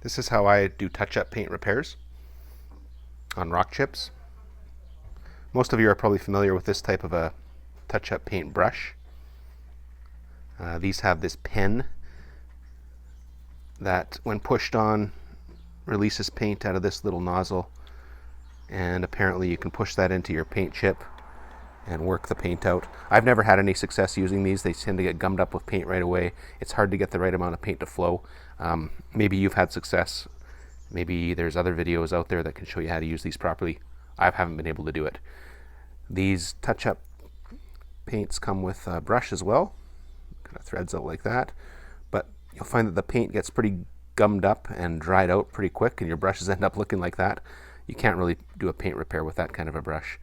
This is how I do touch-up paint repairs on rock chips. Most of you are probably familiar with this type of a touch-up paint brush. These have this pen that, when pushed on, releases paint out of this little nozzle, and apparently you can push that into your paint chip and work the paint out. I've never had any success using these. They tend to get gummed up with paint right away. It's hard to get the right amount of paint to flow. Maybe you've had success. Maybe there's other videos out there that can show you how to use these properly. I haven't been able to do it. These touch-up paints come with a brush as well. Kind of threads out like that. But you'll find that the paint gets pretty gummed up and dried out pretty quick, and your brushes end up looking like that. You can't really do a paint repair with that kind of a brush.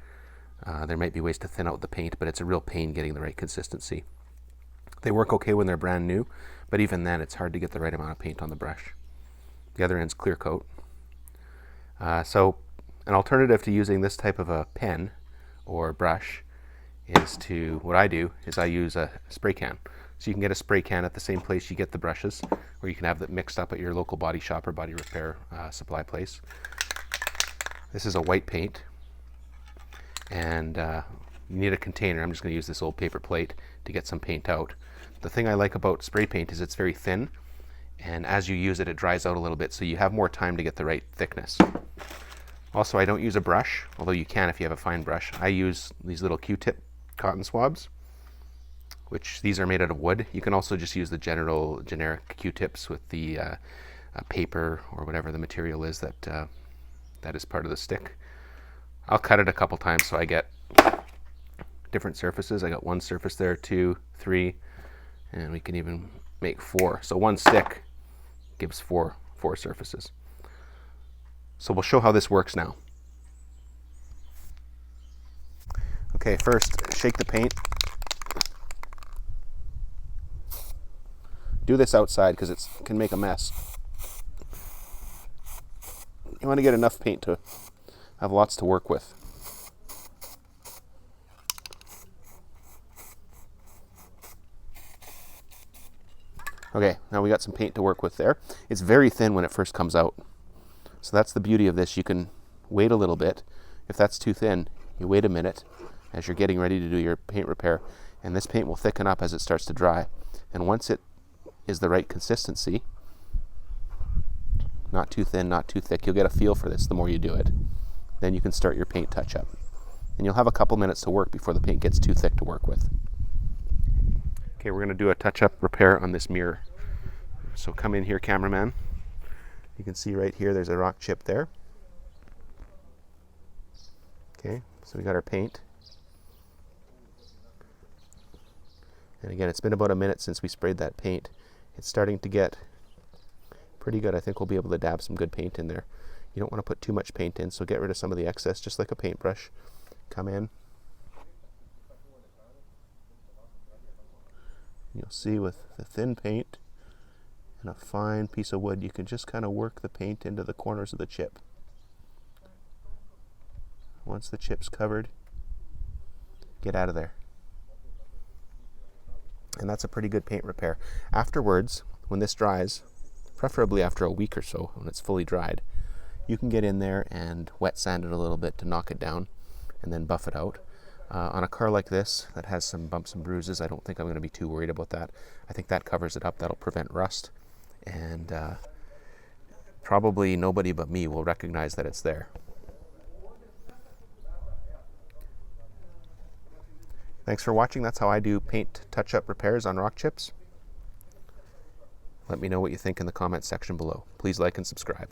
There might be ways to thin out the paint, but it's a real pain getting the right consistency. They work okay when they're brand new, but even then it's hard to get the right amount of paint on the brush. The other end's clear coat. So an alternative to using this type of a pen or brush is what I do is I use a spray can. So you can get a spray can at the same place you get the brushes, or you can have that mixed up at your local body shop or body repair supply place. This is a white paint, and you need a container. I'm just going to use this old paper plate to get some paint out. The thing I like about spray paint is it's very thin, and as you use it, it dries out a little bit, so you have more time to get the right thickness. Also, I don't use a brush, although you can if you have a fine brush. I use these little Q-tip cotton swabs, which these are made out of wood. You can also just use the generic Q-tips with the paper or whatever the material is that is part of the stick. I'll cut it a couple times so I get different surfaces. I got one surface there, 2, 3, and we can even make 4. So one stick gives four surfaces. So we'll show how this works now. Okay, first shake the paint. Do this outside because it can make a mess. You want to get enough paint to have lots to work with. Okay, now we got some paint to work with there. It's very thin when it first comes out. So that's the beauty of this. You can wait a little bit. If that's too thin, you wait a minute as you're getting ready to do your paint repair, and this paint will thicken up as it starts to dry. And once it is the right consistency, not too thin, not too thick, you'll get a feel for this the more you do it. Then you can start your paint touch-up. And you'll have a couple minutes to work before the paint gets too thick to work with. Okay, we're going to do a touch-up repair on this mirror. So come in here, cameraman. You can see right here there's a rock chip there. Okay, so we got our paint. And again, it's been about a minute since we sprayed that paint. It's starting to get pretty good. I think we'll be able to dab some good paint in there. You don't want to put too much paint in, so get rid of some of the excess, just like a paintbrush. Come in. You'll see with the thin paint and a fine piece of wood, you can just kind of work the paint into the corners of the chip. Once the chip's covered, get out of there. And that's a pretty good paint repair. Afterwards, when this dries, preferably after a week or so, when it's fully dried, you can get in there and wet sand it a little bit to knock it down and then buff it out. On a car like this that has some bumps and bruises, I don't think I'm going to be too worried about that. I think that covers it up. That'll prevent rust, and probably nobody but me will recognize that it's there. Thanks for watching. That's how I do paint touch-up repairs on rock chips. Let me know what you think in the comments section below. Please like and subscribe.